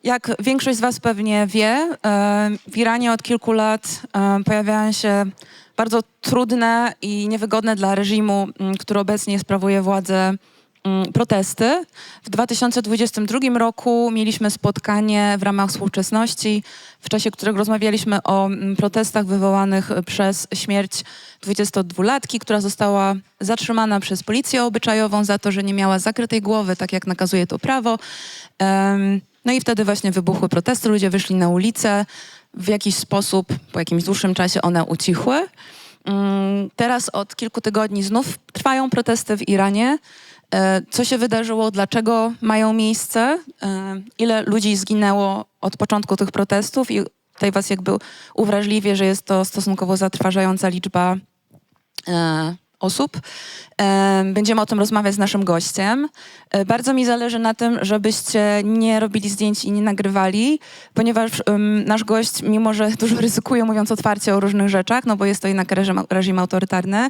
Jak większość z was pewnie wie, w Iranie od kilku lat pojawiają się bardzo trudne i niewygodne dla reżimu, który obecnie sprawuje władzę, protesty. W 2022 roku mieliśmy spotkanie w ramach współczesności, w czasie którego rozmawialiśmy o protestach wywołanych przez śmierć 22-latki, która została zatrzymana przez policję obyczajową za to, że nie miała zakrytej głowy, tak jak nakazuje to prawo. No i wtedy właśnie wybuchły protesty, ludzie wyszli na ulicę. W jakiś sposób, po jakimś dłuższym czasie one ucichły. Teraz od kilku tygodni znów trwają protesty w Iranie. Co się wydarzyło, dlaczego mają miejsce, ile ludzi zginęło od początku tych protestów i tutaj was jakby uwrażliwię, że jest to stosunkowo zatrważająca liczba osób. Będziemy o tym rozmawiać z naszym gościem. Bardzo mi zależy na tym, żebyście nie robili zdjęć i nie nagrywali, ponieważ nasz gość, mimo że dużo ryzykuje, mówiąc otwarcie o różnych rzeczach, no bo jest to jednak reżim autorytarny,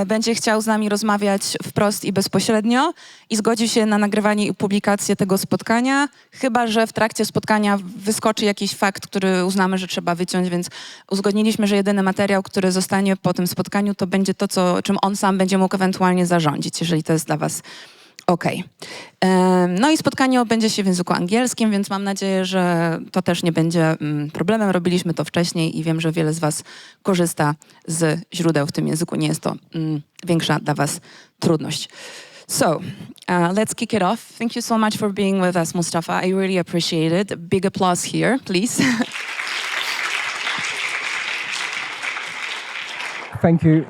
będzie chciał z nami rozmawiać wprost i bezpośrednio i zgodził się na nagrywanie i publikację tego spotkania, chyba że w trakcie spotkania wyskoczy jakiś fakt, który uznamy, że trzeba wyciąć, więc uzgodniliśmy, że jedyny materiał, który zostanie po tym spotkaniu, to będzie to, czym on sam będzie mógł ewentualnie zarządzić, jeżeli to jest dla was okej. No i spotkanie odbędzie się w języku angielskim, więc mam nadzieję, że to też nie będzie problemem. Robiliśmy to wcześniej i wiem, że wiele z was korzysta z źródeł w tym języku. Nie jest to większa dla was trudność. So, let's kick it off. Thank you so much for being with us, Mustafa. I really appreciate it. A big applause here, please. Thank you.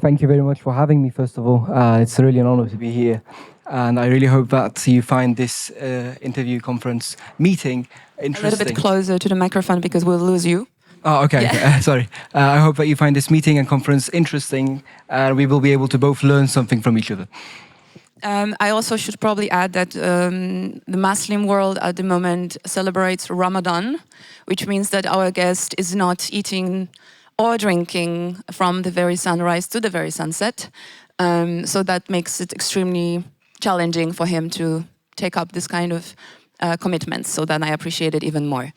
Thank you very much for having me, first of all. It's really an honor to be here. And I really hope that you find this interview conference meeting interesting. A little bit closer to the microphone because we'll lose you. Oh, okay. Yeah. Sorry. I hope that you find this meeting and conference interesting. We will be able to both learn something from each other. I also should probably add that the Muslim world at the moment celebrates Ramadan, which means that our guest is not eating or drinking from the very sunrise to the very sunset. So that makes it extremely challenging for him to take up this kind of commitments. So then I appreciate it even more.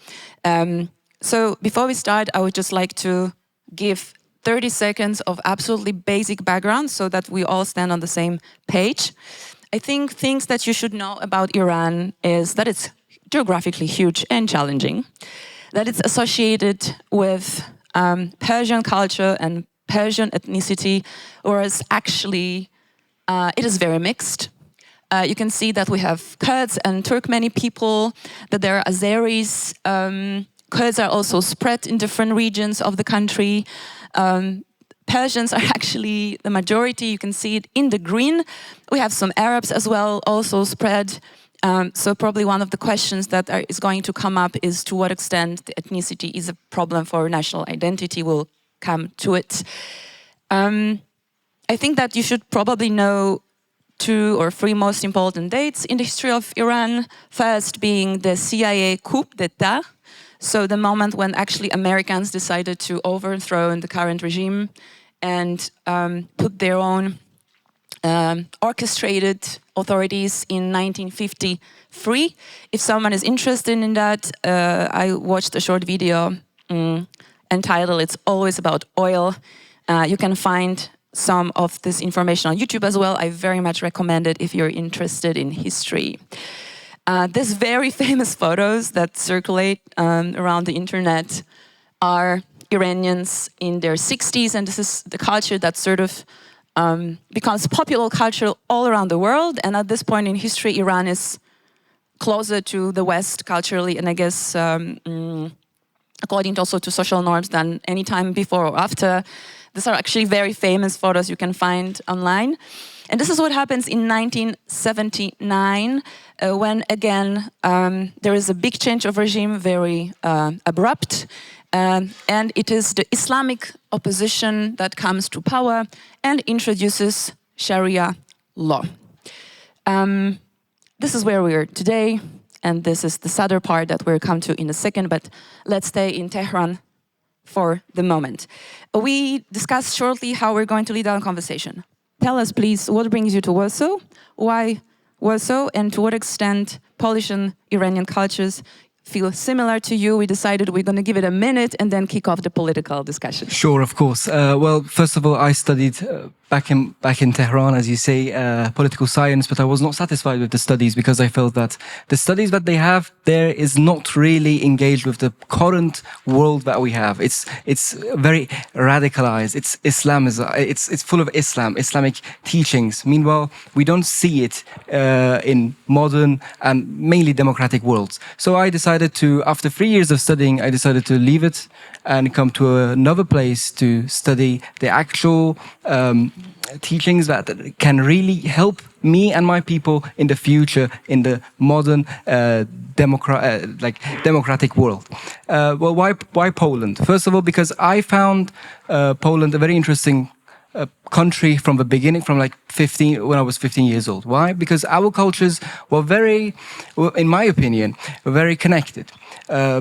So before we start, I would just like to give 30 seconds of absolutely basic background so that we all stand on the same page. I think things that you should know about Iran is that it's geographically huge and challenging, that it's associated with Persian culture and Persian ethnicity, whereas actually it is very mixed. You can see that we have Kurds and Turkmeni people, that there are Azeris. Kurds are also spread in different regions of the country. Persians are actually the majority. You can see it in the green. We have some Arabs as well, also spread. So probably one of the questions that is going to come up is to what extent the ethnicity is a problem for national identity. We'll come to it. I think that you should probably know 2 or 3 most important dates in the history of Iran. First being the CIA coup d'etat. So the moment when actually Americans decided to overthrow the current regime and put their own orchestrated authorities in 1953. If someone is interested in that, I watched a short video entitled "It's Always About Oil." You can find some of this information on YouTube as well. I very much recommend it if you're interested in history. These very famous photos that circulate around the internet are Iranians in their 60s, and this is the culture that sort of becomes popular culture all around the world. And at this point in history, Iran is closer to the West culturally, and I guess according also to social norms than any time before or after. These are actually very famous photos you can find online. And this is what happens in 1979, when again there is a big change of regime, very abrupt. And it is the Islamic opposition that comes to power and introduces Sharia law. This is where we are today, and this is the southern part that we'll come to in a second, but let's stay in Tehran for the moment. We discussed shortly how we're going to lead our conversation. Tell us, please, what brings you to Warsaw, why Warsaw, and to what extent Polish and Iranian cultures feel similar to you, we decided we're going to give it a minute and then kick off the political discussion. Sure, of course. Well, first of all, I studied back in Tehran, as you say, political science, but I was not satisfied with the studies because I felt that the studies that they have there is not really engaged with the current world that we have. It's very radicalized. It's full of Islamic teachings. Meanwhile, we don't see it in modern and mainly democratic worlds. So I decided to, after 3 years of studying, I decided to leave it and come to another place to study the actual teachings that can really help me and my people in the future in the modern democratic world. Well, why Poland? First of all, because I found Poland a very interesting country from the beginning, from like 15, when I was 15 years old. Why? Because our cultures were very, in my opinion, very connected.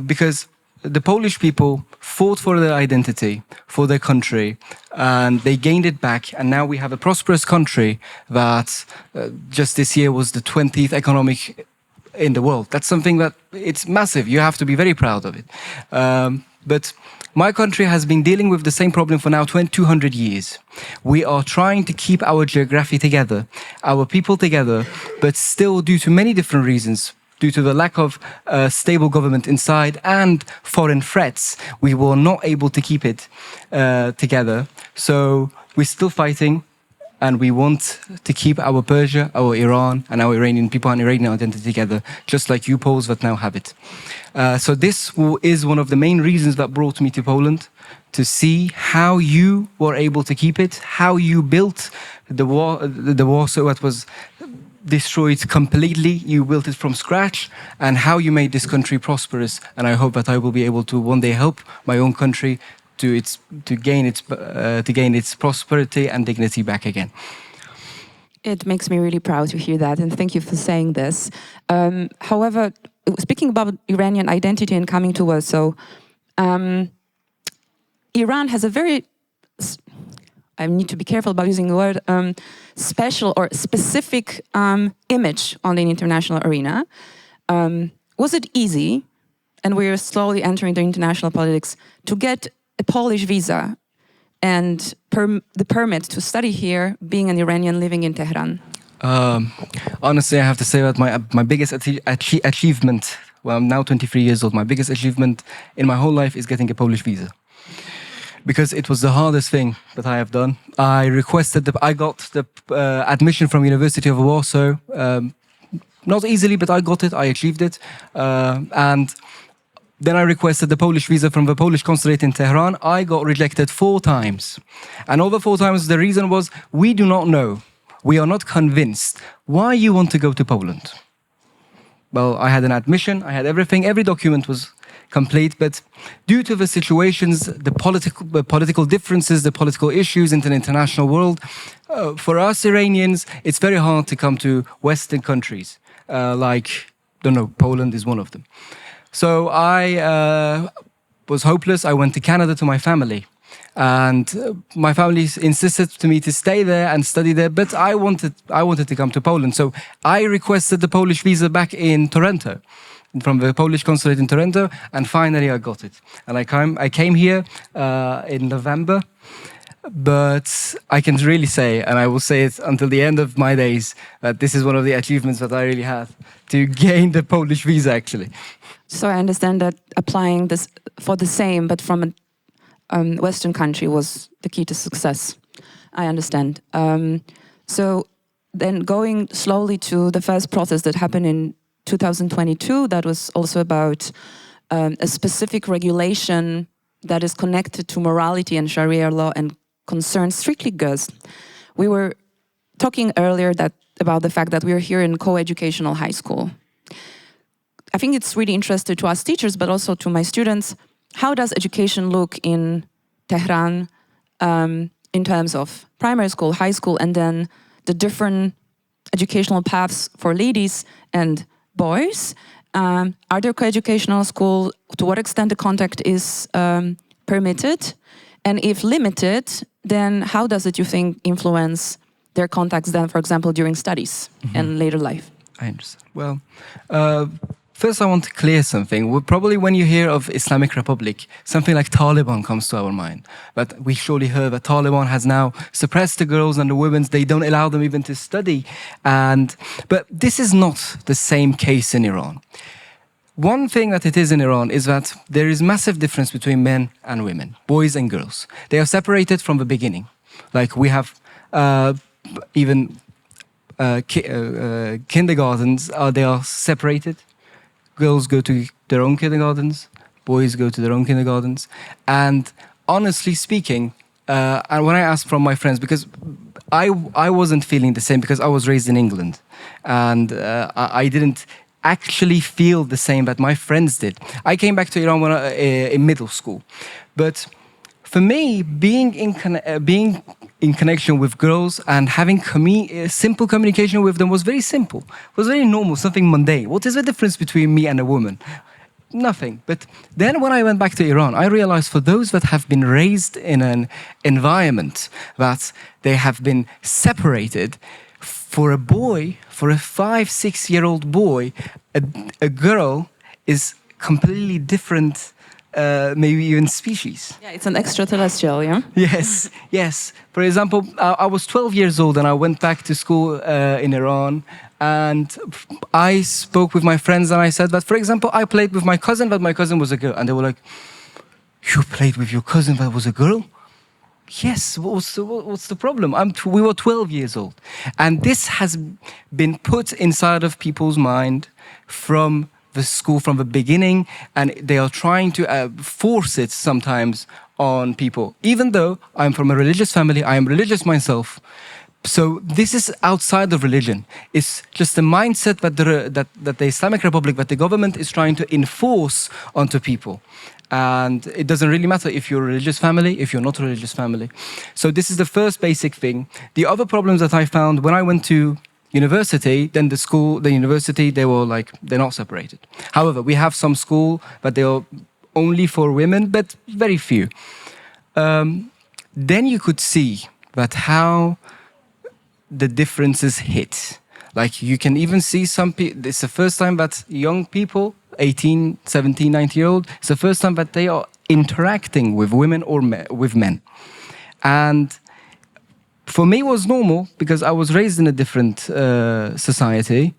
Because the Polish people fought for their identity, for their country, and they gained it back. And now we have a prosperous country that just this year was the 20th economic in the world. That's something that it's massive. You have to be very proud of it. But my country has been dealing with the same problem for now 200 years. We are trying to keep our geography together, our people together, but still due to many different reasons, due to the lack of stable government inside and foreign threats, we were not able to keep it together. So we're still fighting, and we want to keep our Persia, our Iran, and our Iranian people and Iranian identity together, just like you Poles that now have it. So this is one of the main reasons that brought me to Poland, to see how you were able to keep it, how you built the Warsaw that was destroyed completely, you built it from scratch, and how you made this country prosperous. And I hope that I will be able to one day help my own country to gain its prosperity and dignity back again. It makes me really proud to hear that, and thank you for saying this. However, speaking about Iranian identity and coming to Warsaw, Iran has a very, I need to be careful about using the word, special or specific image on the international arena. Was it easy, and we're slowly entering the international politics, to get a Polish visa and the permit to study here, being an Iranian living in Tehran? Honestly, I have to say that my biggest achievement, well, I'm now 23 years old, my biggest achievement in my whole life is getting a Polish visa. Because it was the hardest thing that I have done. I got the admission from University of Warsaw, not easily, but I got it, I achieved it. And then I requested the Polish visa from the Polish consulate in Tehran. I got rejected 4 times. And all the 4 times, the reason was, we do not know, we are not convinced why you want to go to Poland. Well, I had an admission, I had everything, every document was complete, but due to the situations, the political differences, the political issues in the international world, for us Iranians, it's very hard to come to Western countries, Poland is one of them. So I was hopeless. I went to Canada to my family, and my family insisted to me to stay there and study there, but I wanted to come to Poland. So I requested the Polish visa back in Toronto, from the Polish consulate in Toronto, and finally I got it. And I came here in November, but I can really say, and I will say it until the end of my days, that this is one of the achievements that I really had, to gain the Polish visa actually. So I understand that applying this for the same, but from a Western country, was the key to success. I understand. So then going slowly to the first process that happened in 2022, that was also about a specific regulation that is connected to morality and Sharia law and concerns strictly girls. We were talking earlier about the fact that we are here in co-educational high school. I think it's really interesting to us teachers, but also to my students. How does education look in Tehran in terms of primary school, high school, and then the different educational paths for ladies and boys? Are there co-educational schools? To what extent the contact is permitted? And if limited, then how does it, you think, influence their contacts then, for example, during studies and later life? I understand. Well, first I want to clear something. Probably when you hear of Islamic Republic, something like Taliban comes to our mind. But we surely heard that Taliban has now suppressed the girls and the women. They don't allow them even to study. But this is not the same case in Iran. One thing that it is in Iran is that there is massive difference between men and women, boys and girls. They are separated from the beginning. Like we have even kindergartens, they are separated. Girls go to their own kindergartens, boys go to their own kindergartens. And honestly speaking, and when I asked from my friends, because I wasn't feeling the same because I was raised in England, and I didn't actually feel the same that my friends did. I came back to Iran when in middle school, but for me, being in connection with girls and having simple communication with them was very simple. It was very normal, something mundane. What is the difference between me and a woman? Nothing. But then when I went back to Iran, I realized for those that have been raised in an environment that they have been separated, for a boy, for a 5-6-year-old boy, a girl is completely different, maybe even species. Yeah, it's an extraterrestrial, yeah? Yes, yes. For example, I was 12 years old and I went back to school in Iran, and I spoke with my friends and I said that, for example, I played with my cousin, but my cousin was a girl. And they were like, "You played with your cousin that was a girl?" Yes, what's the problem? We were 12 years old. And this has been put inside of people's mind from the school, from the beginning, and they are trying to force it sometimes on people. Even though I'm from a religious family, I am religious myself. So this is outside of religion. It's just a mindset that the Islamic Republic, that the government is trying to enforce onto people. And it doesn't really matter if you're a religious family, if you're not a religious family. So this is the first basic thing. The other problems that I found when I went to university, then the university, they're not separated. However, we have some school, but they are only for women, but very few. Then you could see that how the differences hit. Like you can even see some people, it's the first time that young people, 18, 17, 19-year-old, it's the first time that they are interacting with women or with men. And for me it was normal because I was raised in a different society,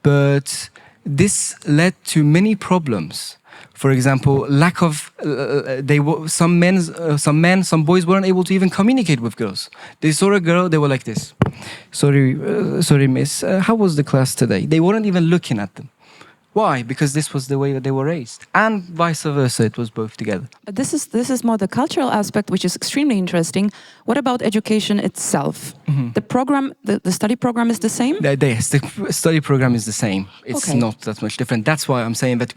but this led to many problems. For example, lack of some boys weren't able to even communicate with girls. They saw a girl, they were like this. Sorry, miss. How was the class today? They weren't even looking at them. Why? Because this was the way that they were raised, and vice versa. It was both together. This is more the cultural aspect, which is extremely interesting. What about education itself? Mm-hmm. The program, the study program is the same? Yes, the study program is the same. It's Okay. not that much different. That's why I'm saying that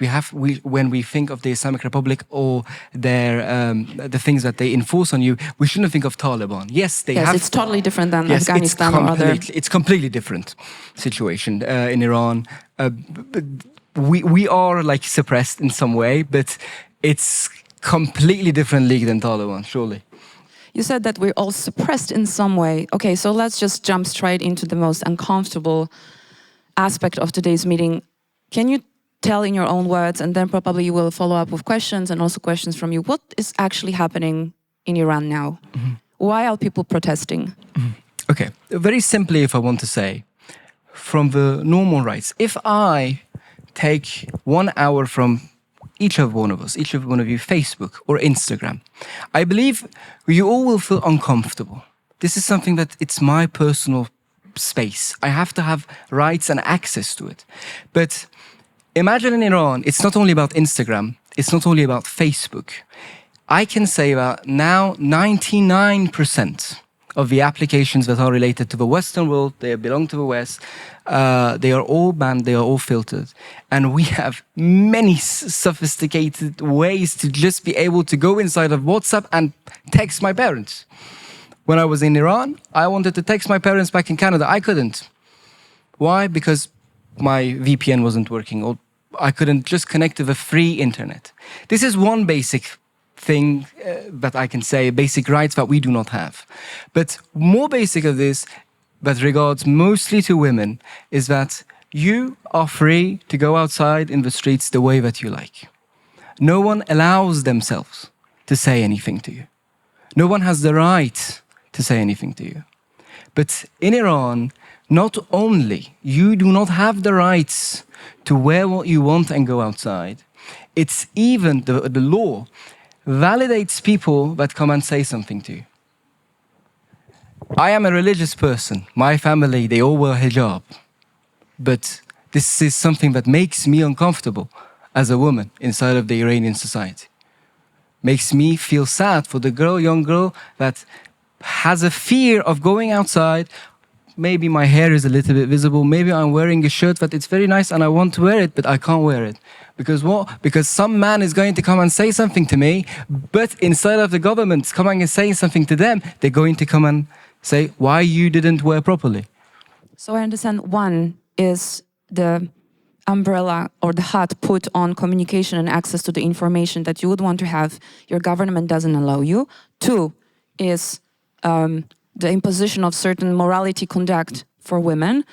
when we think of the Islamic Republic or the things that they enforce on you, we shouldn't think of Taliban. Yes, it's totally different than Yes, Afghanistan or other. It's completely different situation in Iran. We are like suppressed in some way, but it's completely different league than Taliban, surely. You said that we're all suppressed in some way. Okay, so let's just jump straight into the most uncomfortable aspect of today's meeting. Can you tell in your own words, and then probably you will follow up with questions and also questions from you, what is actually happening in Iran now? Mm-hmm. Why are people protesting? Mm-hmm. Okay, very simply, if I want to say, from the normal rights, if I take 1 hour from each one of you, Facebook or Instagram, I believe you all will feel uncomfortable. This is something that it's my personal space. I have to have rights and access to it. But imagine in Iran, it's not only about Instagram, it's not only about Facebook. I can say that now 99% of the applications that are related to the Western world, they belong to the West, they are all banned, they are all filtered. And we have many sophisticated ways to just be able to go inside of WhatsApp and text my parents. When I was in Iran, I wanted to text my parents back in Canada. I couldn't. Why? Because my VPN wasn't working, or I couldn't just connect to the free internet. This is one basic thing that I can say, basic rights that we do not have. But more basic of this, that regards mostly to women, is that You are free to go outside in the streets the way that you like. No one allows themselves to say anything to you. No one has the right to say anything to you. But in Iran, not only you do not have the rights to wear what you want and go outside, it's even the law validates people that come and say something to you. I am a religious person. My family, they all wear hijab. But this is something that makes me uncomfortable as a woman inside of the Iranian society. Makes me feel sad for the young girl that has a fear of going outside. Maybe my hair is a little bit visible. Maybe I'm wearing a shirt that it's very nice and I want to wear it, but I can't wear it. Because what? Because some man is going to come and say something to me, but inside of the government coming and saying something to them, they're going to come and say, why you didn't wear properly. So I understand one is the umbrella or the hat put on communication and access to the information that you would want to have, your government doesn't allow you. Two is the imposition of certain morality conduct for women.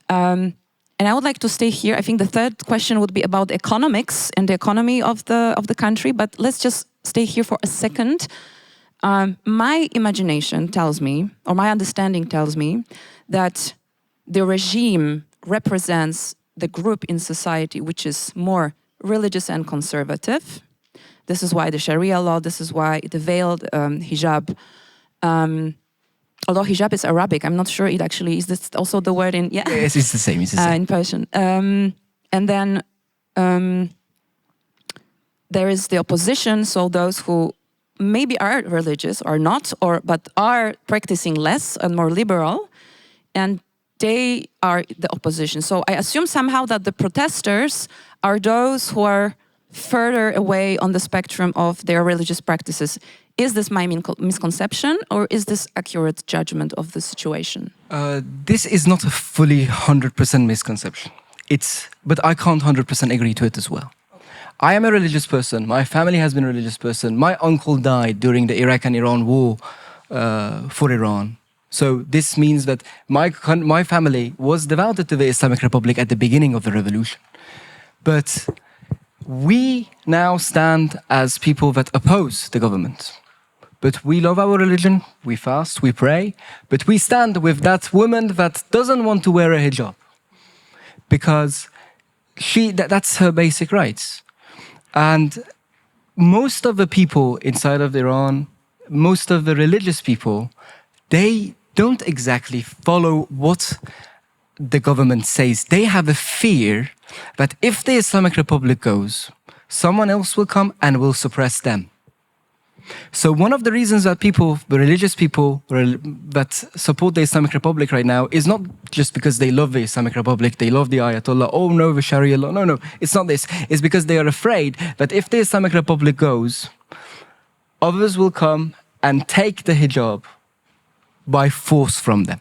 And I would like to stay here. I think the third question would be about economics and the economy of the country, but let's just stay here for a second. My imagination tells me, or my understanding tells me, that the regime represents the group in society which is more religious and conservative. This is why the Sharia law, this is why the veiled hijab, although hijab is Arabic, I'm not sure it actually is this also the word in Yes, it's the same. It's the same. in Persian. And then there is the opposition, so those who maybe are religious or not, but are practicing less and more liberal, and they are the opposition. So I assume somehow that the protesters are those who are further away on the spectrum of their religious practices. Is this my misconception, or is this accurate judgment of the situation? This is not a fully 100% misconception. But I can't 100% agree to it as well. I am a religious person. My family has been a religious person. My uncle died during the Iraq and Iran war for Iran. So this means that my family was devoted to the Islamic Republic at the beginning of the revolution. But we now stand as people that oppose the government. But we love our religion, we fast, we pray, but we stand with that woman that doesn't want to wear a hijab. Because that's her basic rights. And most of the people inside of Iran, most of the religious people, they don't exactly follow what the government says. They have a fear that if the Islamic Republic goes, someone else will come and will suppress them. So one of the reasons that the religious people that support the Islamic Republic right now is not just because they love the Islamic Republic, they love the Ayatollah, oh no, the Sharia law. No, it's not this. It's because they are afraid that if the Islamic Republic goes, others will come and take the hijab by force from them.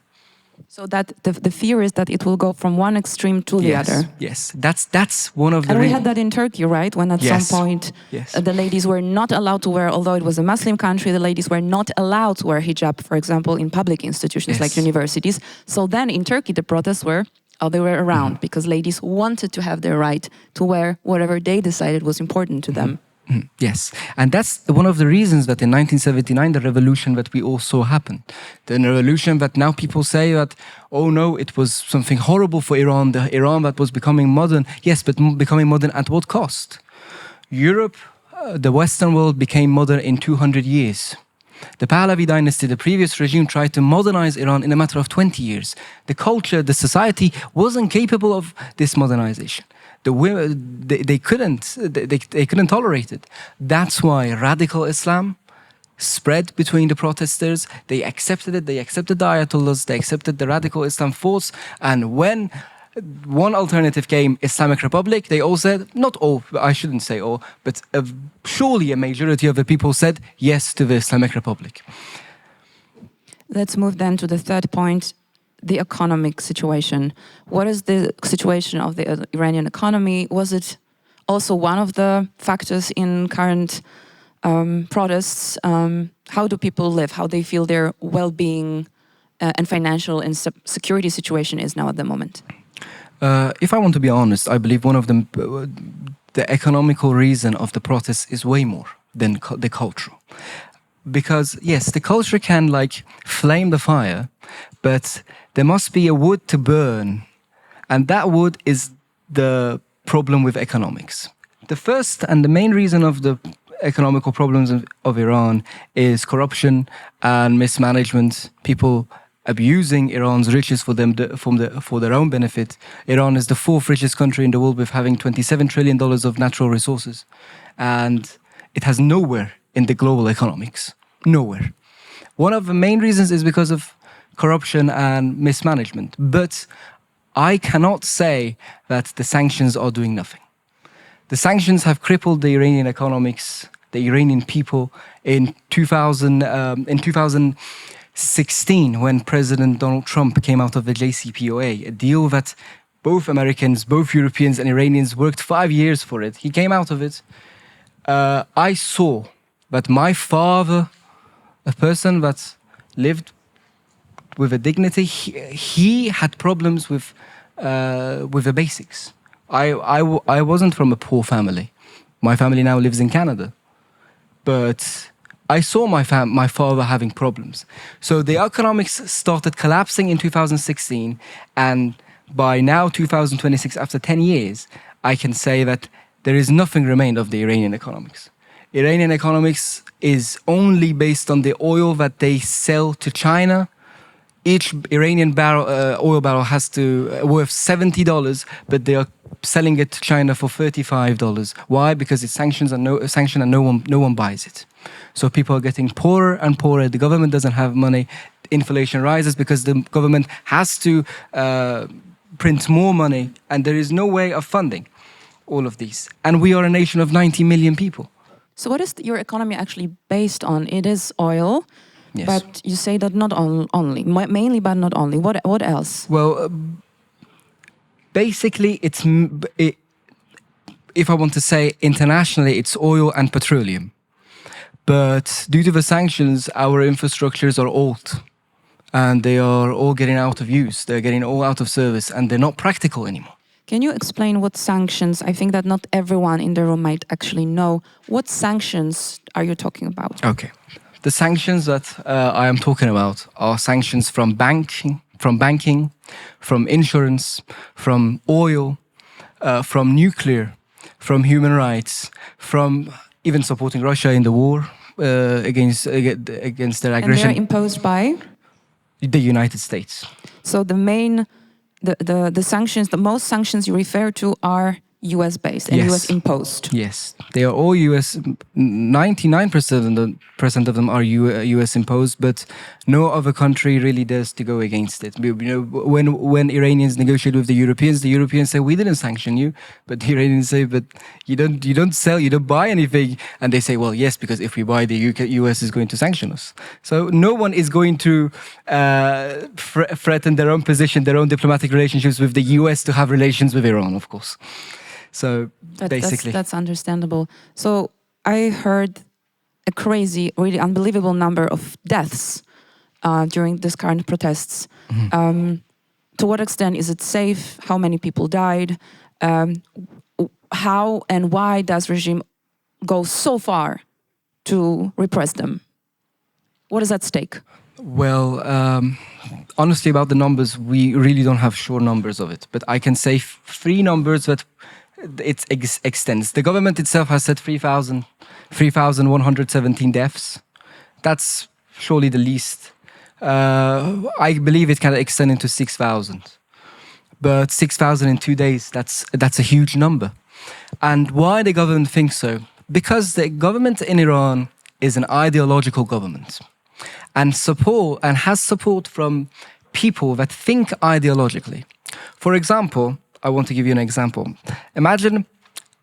So that the fear is that it will go from one extreme to the other. Yes, that's one of the. And we had that in Turkey, right? When at some point the ladies were not allowed to wear, although it was a Muslim country, the ladies were not allowed to wear hijab, for example, in public institutions like universities. So then in Turkey, the protests were around because ladies wanted to have their right to wear whatever they decided was important to them. Yes, and that's one of the reasons that in 1979 the revolution that we all saw happened. The revolution that now people say that, oh no, it was something horrible for Iran, the Iran that was becoming modern. Yes, but becoming modern at what cost? Europe, the Western world became modern in 200 years. The Pahlavi dynasty, the previous regime, tried to modernize Iran in a matter of 20 years. The culture, the society wasn't capable of this modernization. The women, they couldn't tolerate it. That's why radical Islam spread between the protesters. They accepted it. They accepted the Ayatollahs. They accepted the radical Islam force. And when one alternative came, Islamic Republic, they all said, not all, I shouldn't say all, but surely a majority of the people said yes to the Islamic Republic. Let's move then to the third point. The economic situation. What is the situation of the Iranian economy? Was it also one of the factors in current protests? How do people live? How they feel their well-being and financial and security situation is now at the moment? If I want to be honest, I believe one of the economical reason of the protest is way more than the cultural. Because yes, the culture can like flame the fire, but there must be a wood to burn, and that wood is the problem with economics. The first and the main reason of the economical problems of Iran is corruption and mismanagement. People abusing Iran's riches for their own benefit. Iran is the fourth richest country in the world with having $27 trillion of natural resources, and it has nowhere in the global economics. Nowhere. One of the main reasons is because of corruption and mismanagement. But I cannot say that the sanctions are doing nothing. The sanctions have crippled the Iranian economics, the Iranian people. In 2016, when President Donald Trump came out of the JCPOA, a deal that both Americans, both Europeans and Iranians worked 5 years for it, he came out of it. I saw that my father, a person that lived with a dignity, he had problems with the basics. I wasn't from a poor family. My family now lives in Canada. But I saw my father having problems. So the economics started collapsing in 2016, and by now 2026, after 10 years, I can say that there is nothing remained of the Iranian economics. Iranian economics is only based on the oil that they sell to China. Each Iranian oil barrel has to worth $70, but they are selling it to China for $35. Why? Because it's sanctioned and no one buys it. So people are getting poorer and poorer. The government doesn't have money. Inflation rises because the government has to print more money, and there is no way of funding all of these. And we are a nation of 90 million people. So what is your economy actually based on? It is oil, Yes. but you say that not only, mainly, but not only. What else? Well, basically, if I want to say internationally, it's oil and petroleum. But due to the sanctions, our infrastructures are old, and they are all getting out of use. They're getting all out of service, and they're not practical anymore. Can you explain what sanctions? I think that not everyone in the room might actually know. What sanctions are you talking about? Okay. The sanctions that I am talking about are sanctions from banking, from insurance, from oil, from nuclear, from human rights, from even supporting Russia in the war against their aggression. And they're imposed by? The United States. So the main, the sanctions, the most sanctions you refer to are US based and Yes. US imposed. Yes, they are all US. 99% of them are US imposed, but no other country really dares to go against it. You know, when Iranians negotiate with the Europeans say we didn't sanction you, but the Iranians say, but you don't sell, you don't buy anything, and they say, well, yes, because if we buy, the US is going to sanction us. So no one is going to threaten their own position, their own diplomatic relationships with the US to have relations with Iran, of course. So basically, that's understandable. So I heard a crazy, really unbelievable number of deaths during this current protests. Mm-hmm. To what extent is it safe? How many people died? How and why does regime go so far to repress them? What is at stake? Well, honestly, about the numbers, we really don't have sure numbers of it. But I can say three numbers that it extends. The government itself has said 3,117 deaths. That's surely the least. I believe it can extend into 6,000. But 6,000 in 2 days, that's a huge number. And why the government thinks so? Because the government in Iran is an ideological government, and has support from people that think ideologically. For example, I want to give you an example. Imagine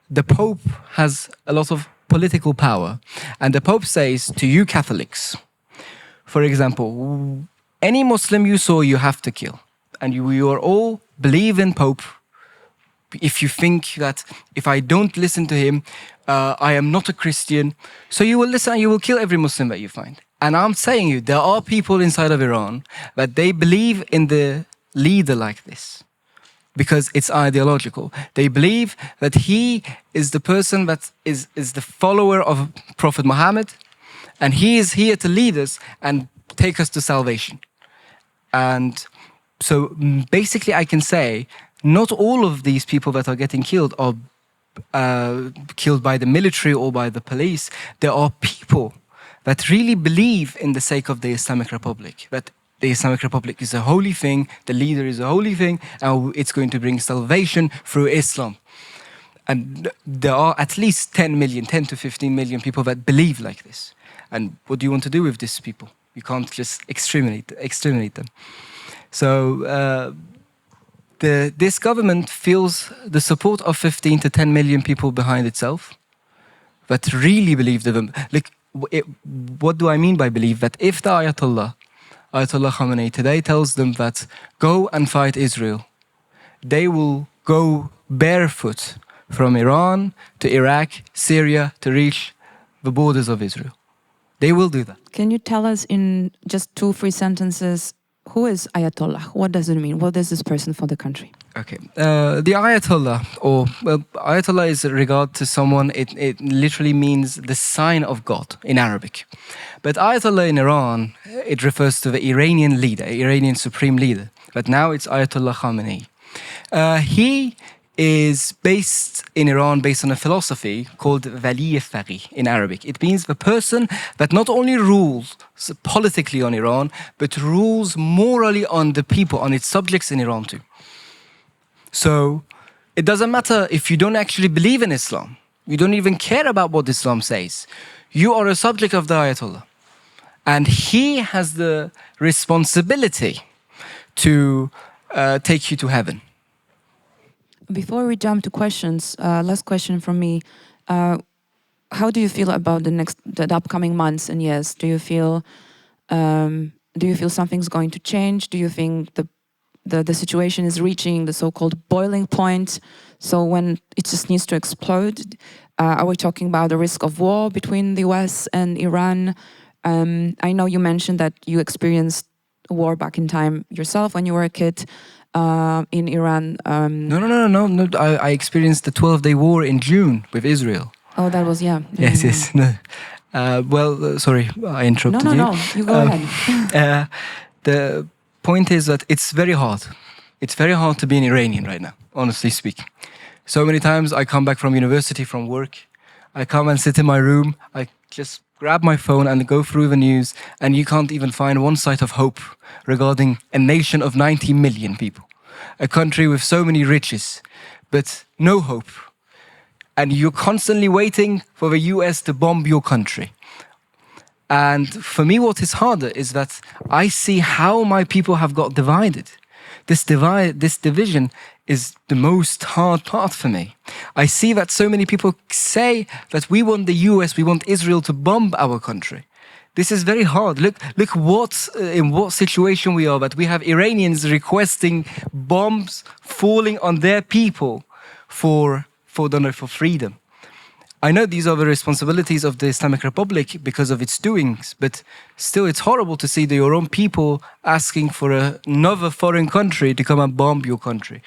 the Pope has a lot of political power, and the Pope says to you Catholics, for example, any Muslim you saw, you have to kill. And you are all believe in Pope. If you think that if I don't listen to him, I am not a Christian, so you will listen and you will kill every Muslim that you find. And I'm saying you, there are people inside of Iran that they believe in the leader like this. because it's ideological. They believe that he is the person that is the follower of Prophet Muhammad, and he is here to lead us and take us to salvation. And so basically I can say not all of these people that are getting killed are killed by the military or by the police. There are people that really believe in the sake of the Islamic Republic, that the Islamic Republic is a holy thing, the leader is a holy thing, and it's going to bring salvation through Islam. And there are at least 10 to 15 million people that believe like this. And what do you want to do with these people? You can't just exterminate them. So this government feels the support of 15 to 10 million people behind itself that really believe like, what do I mean by believe? That if the Ayatollah Khamenei today tells them that go and fight Israel, they will go barefoot from Iran to Iraq, Syria, to reach the borders of Israel. They will do that. Can you tell us in just 2-3 sentences, who is Ayatollah? What does it mean? What is this person for the country? Okay. The Ayatollah, Ayatollah is regard to someone, it literally means the sign of God in Arabic. But Ayatollah in Iran, it refers to the Iranian leader, Iranian supreme leader. But now it's Ayatollah Khamenei. He is based in Iran based on a philosophy called Wali Faqih in Arabic. It means the person that not only rules politically on Iran, but rules morally on the people, on its subjects in Iran too. So it doesn't matter if you don't actually believe in Islam. You don't even care about what Islam says. You are a subject of the Ayatollah. And he has the responsibility to take you to heaven. Before we jump to questions, last question from me. How do you feel about the upcoming months and years? Do you feel something's going to change? Do you think the situation is reaching the so-called boiling point? So when it just needs to explode? Are we talking about the risk of war between the US and Iran? I know you mentioned that you experienced war back in time yourself when you were a kid. In Iran. No. I experienced the 12-day war in June with Israel. Oh, that was, yeah. Yes. No. Sorry, I interrupted you. No. You go ahead. The point is that it's very hard. It's very hard to be an Iranian right now, honestly speaking. So many times I come back from university, from work. I come and sit in my room. I just grab my phone and go through the news, and you can't even find one sight of hope regarding a nation of 90 million people, a country with so many riches, but no hope. And you're constantly waiting for the US to bomb your country. And for me, what is harder is that I see how my people have got divided. This division is the most hard part for me. I see that so many people say that we want the US, we want Israel to bomb our country. This is very hard. Look in what situation we are, that we have Iranians requesting bombs falling on their people for freedom. I know these are the responsibilities of the Islamic Republic because of its doings, but still it's horrible to see your own people asking for another foreign country to come and bomb your country.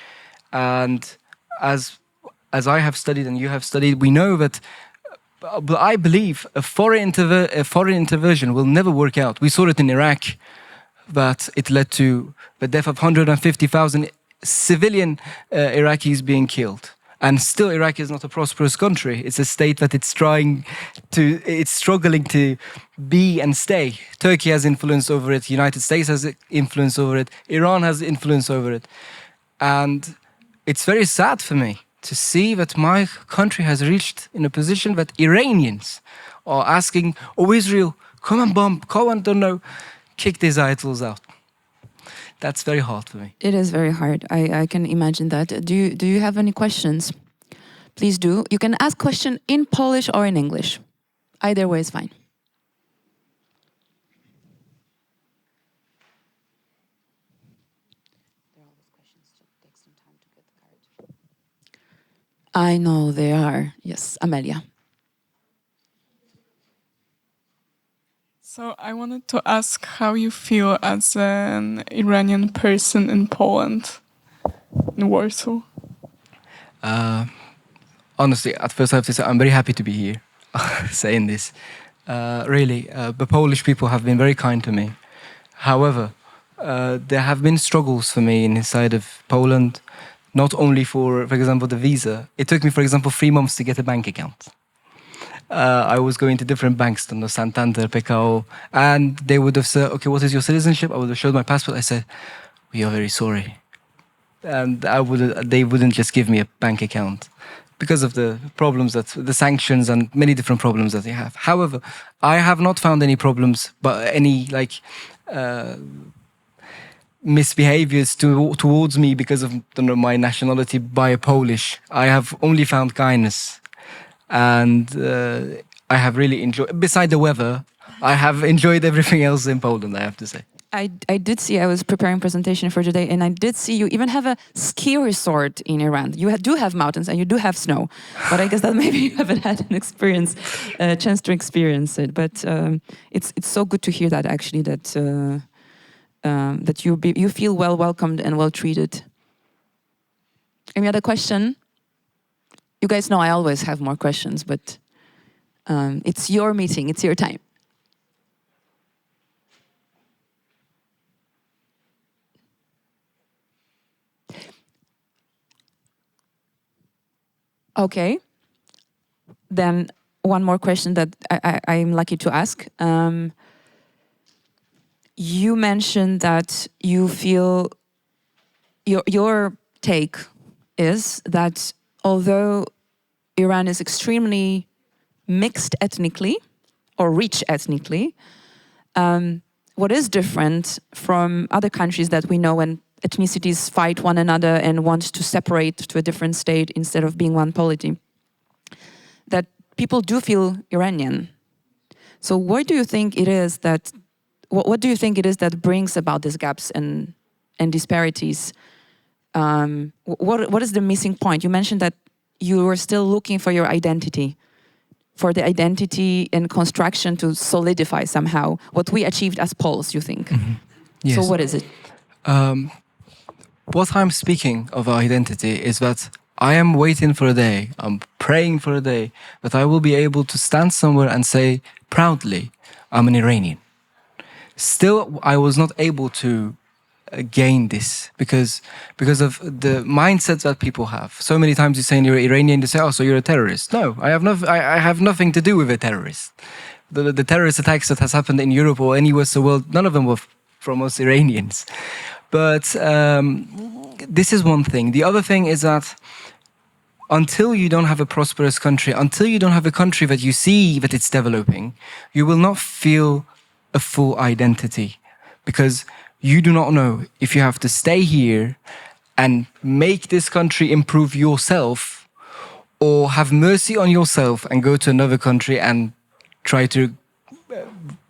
And as I have studied and you have studied, we know that I believe a foreign intervention will never work out. We saw it in Iraq, that it led to the death of 150,000 civilian Iraqis being killed. And still, Iraq is not a prosperous country. It's a state that it's struggling to be and stay. Turkey has influence over it. United States has influence over it. Iran has influence over it. And it's very sad for me to see that my country has reached in a position that Iranians are asking, oh, Israel, come and bomb, come and, kick these idols out. That's very hard for me. It is very hard. I can imagine that. Do you have any questions? Please do. You can ask question in Polish or in English. Either way is fine. I know they are. Yes, Amelia. So I wanted to ask how you feel as an Iranian person in Poland. in Warsaw? Honestly, at first I have to say I'm very happy to be here saying this. Really, the Polish people have been very kind to me. However, there have been struggles for me inside of Poland, not only for example, the visa. It took me, for example, 3 months to get a bank account. I was going to different banks, Santander, PKO, and they would have said, okay, what is your citizenship? I would have showed my passport. I said, we are very sorry. And they wouldn't just give me a bank account because of the problems the sanctions and many different problems that they have. However, I have not found any problems, but any misbehaviors towards me because of my nationality by a Polish. I have only found kindness, and I have really enjoyed. Beside the weather, I have enjoyed everything else in Poland, I have to say. I did see, I was preparing presentation for today, and I did see you even have a ski resort in Iran. You do have mountains and you do have snow, but I guess that maybe you haven't had an experience, chance to experience it. But it's so good to hear that actually, that you feel well welcomed and well treated. Any other question? You guys know I always have more questions, but it's your meeting, it's your time. Okay. Then one more question that I'm lucky to ask. You mentioned that you feel your take is that although Iran is extremely mixed ethnically or rich ethnically, what is different from other countries that we know when ethnicities fight one another and want to separate to a different state instead of being one polity, that people do feel Iranian. So what do you think it is that, what do you think it is that brings about these gaps and disparities? What is the missing point? You mentioned that you were still looking for your identity, for the identity and construction to solidify somehow what we achieved as Poles, you think? Mm-hmm. Yes. So what is it? What I'm speaking of our identity is that I am waiting for a day, I'm praying for a day that I will be able to stand somewhere and say proudly, I'm an Iranian. Still, I was not able to gain this because of the mindset that people have. So many times you say you're Iranian, they say, oh, so you're a terrorist. No, I have nothing to do with a terrorist. The terrorist attacks that has happened in Europe or anywhere in the world, none of them were from us Iranians. But this is one thing. The other thing is that until you don't have a prosperous country, until you don't have a country that you see that it's developing, you will not feel a full identity, because you do not know if you have to stay here and make this country improve yourself, or have mercy on yourself and go to another country and try to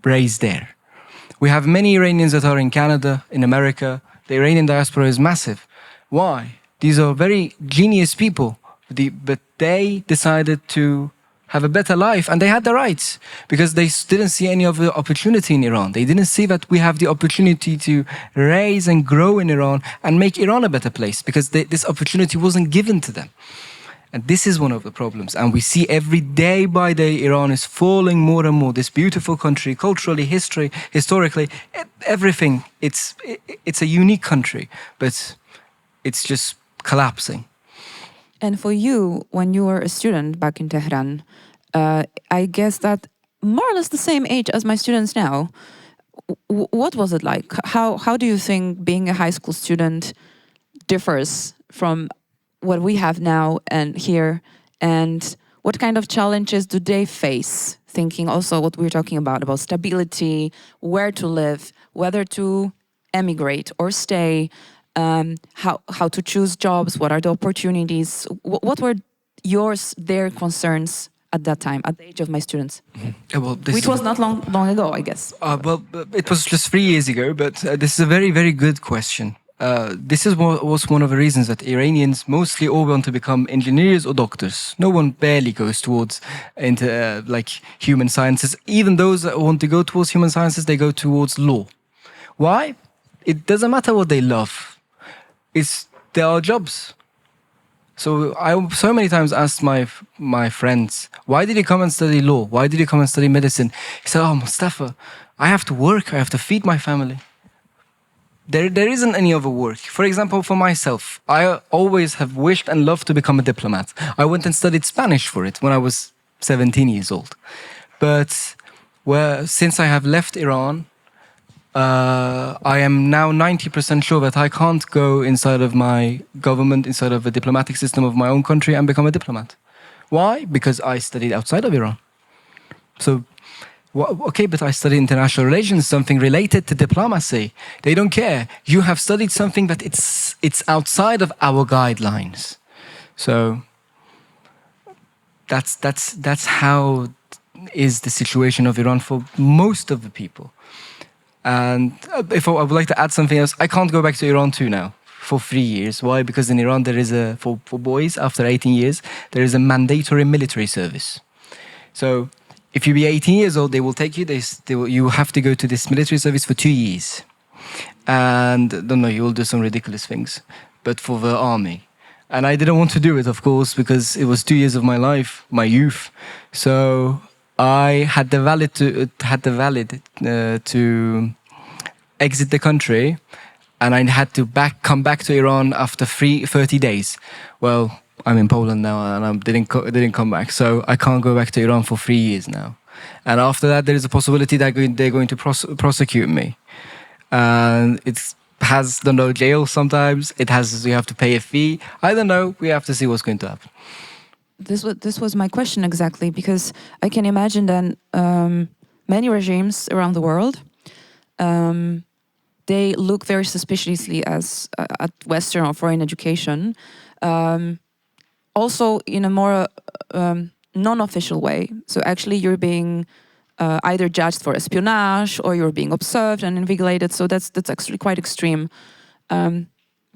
raise there. We have many Iranians that are in Canada, in America. The Iranian diaspora is massive. Why? These are very genius people, but they decided to have a better life, and they had the rights because they didn't see any other opportunity in Iran. They didn't see that we have the opportunity to raise and grow in Iran and make Iran a better place, because this opportunity wasn't given to them. And this is one of the problems. And we see every day by day Iran is falling more and more. This beautiful country, culturally, historically, everything. It's a unique country, but it's just collapsing. And for you, when you were a student back in Tehran, I guess that more or less the same age as my students now, what was it like? How do you think being a high school student differs from what we have now and here? And what kind of challenges do they face? Thinking also what we're talking about stability, where to live, whether to emigrate or stay, how to choose jobs, what are the opportunities, what were their concerns at that time, at the age of my students? Which was not long ago, I guess. Well, it was just 3 years ago, but this is a very, very good question. This was one of the reasons that Iranians mostly all want to become engineers or doctors. No one barely goes into human sciences. Even those that want to go towards human sciences, they go towards law. Why? It doesn't matter what they love. It's there are jobs. So I so many times asked my friends, why did you come and study law? Why did you come and study medicine? He said, oh, Mustafa, I have to work. I have to feed my family. There isn't any other work. For example, for myself, I always have wished and loved to become a diplomat. I went and studied Spanish for it when I was 17 years old. But since I have left Iran, I am now 90% sure that I can't go inside of my government, inside of the diplomatic system of my own country and become a diplomat. Why? Because I studied outside of Iran. So, okay, but I studied international relations, something related to diplomacy. They don't care. You have studied something that it's outside of our guidelines. So that's how is the situation of Iran for most of the people. And if I would like to add something else, I can't go back to Iran too now for 3 years. Why? Because in Iran there is for boys after 18 years, there is a mandatory military service. So if you be 18 years old, they will take you. You have to go to this military service for 2 years, and don't know, you will do some ridiculous things, but for the army. And I didn't want to do it, of course, because it was 2 years of my life, my youth. So I had the valid to exit the country, and I had to come back to Iran after 30 days. Well, I'm in Poland now, and I didn't come back, so I can't go back to Iran for 3 years now. And after that, there is a possibility that they're going to prosecute me, and it has, don't know, jail sometimes. You have to pay a fee. I don't know. We have to see what's going to happen. This was my question exactly, because I can imagine that many regimes around the world, they look very suspiciously at Western or foreign education, also in a more non-official way. So actually you're being either judged for espionage, or you're being observed and invigilated. So that's actually quite extreme. To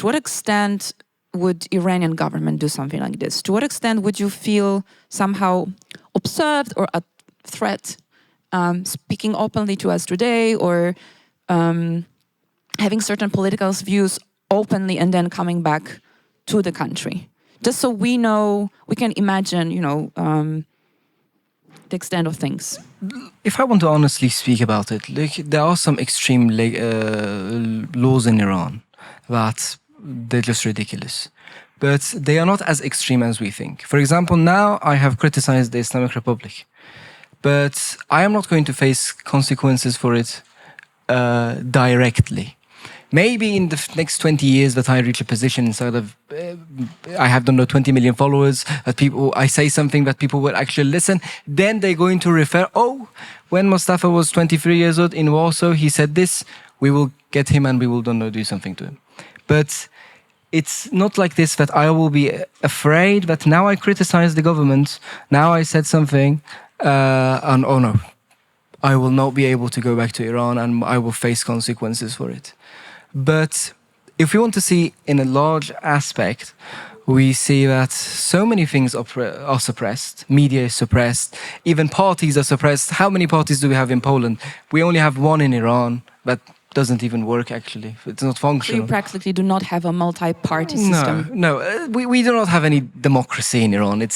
what extent would Iranian government do something like this? To what extent would you feel somehow observed or a threat, speaking openly to us today, or having certain political views openly and then coming back to the country? Just so we know, we can imagine, the extent of things. If I want to honestly speak about it, there are some extreme laws in Iran that they're just ridiculous. But they are not as extreme as we think. For example, now I have criticized the Islamic Republic, but I am not going to face consequences for it directly. Maybe in the next 20 years that I reach a position inside of, I have, don't know, 20 million followers, that I say something that people will actually listen, then they're going to refer, oh, when Mustafa was 23 years old in Warsaw, he said this, we will get him and we will, don't know, do something to him. But it's not like this, that I will be afraid that now I criticize the government, now I said something, and oh no, I will not be able to go back to Iran and I will face consequences for it. But if we want to see in a large aspect, we see that so many things are suppressed. Media is suppressed. Even parties are suppressed. How many parties do we have in Poland? We only have one in Iran that doesn't even work, actually. It's not functional. So you practically do not have a multi-party system? No. We do not have any democracy in Iran.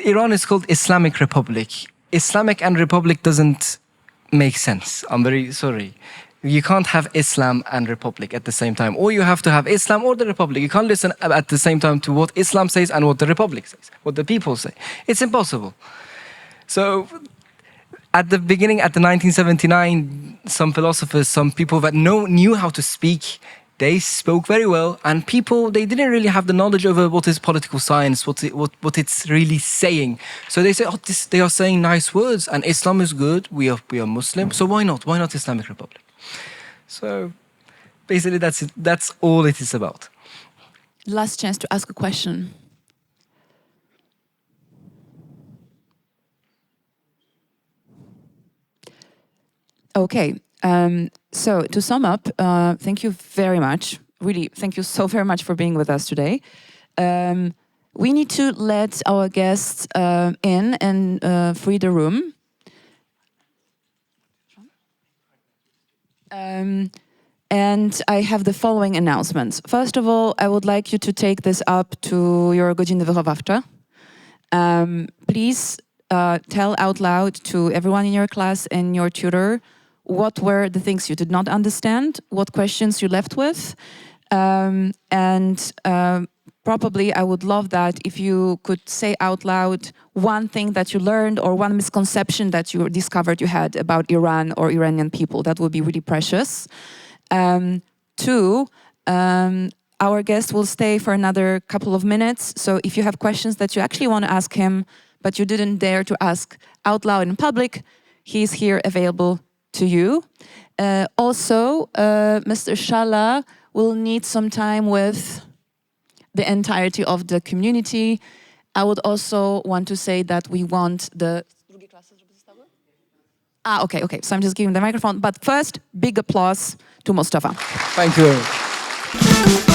Iran is called Islamic Republic. Islamic and Republic doesn't make sense. I'm very sorry. You can't have Islam and Republic at the same time. Or you have to have Islam or the Republic. You can't listen at the same time to what Islam says and what the Republic says, what the people say. It's impossible. So at the beginning, at the 1979, some philosophers, some people that knew how to speak, they spoke very well, and people, they didn't really have the knowledge over what is political science, what it's really saying. So they say, oh, they are saying nice words, and Islam is good, we are Muslim, so why not? Why not Islamic Republic? So basically that's all it is about. Last chance to ask a question. Okay, so to sum up, thank you very much. Really, thank you so very much for being with us today. We need to let our guests in and free the room. And I have the following announcements. First of all, I would like you to take this up to your godziny wychowawcze. Please tell out loud to everyone in your class and your tutor what were the things you did not understand, what questions you left with, and probably I would love that if you could say out loud one thing that you learned or one misconception that you discovered you had about Iran or Iranian people. That would be really precious. Two, our guest will stay for another couple of minutes. So if you have questions that you actually want to ask him, but you didn't dare to ask out loud in public, he's here available to you. Also, Mr. Shala will need some time with the entirety of the community. I would also want to say that we want the... okay. So I'm just giving the microphone. But first, big applause to Mustafa. Thank you very much.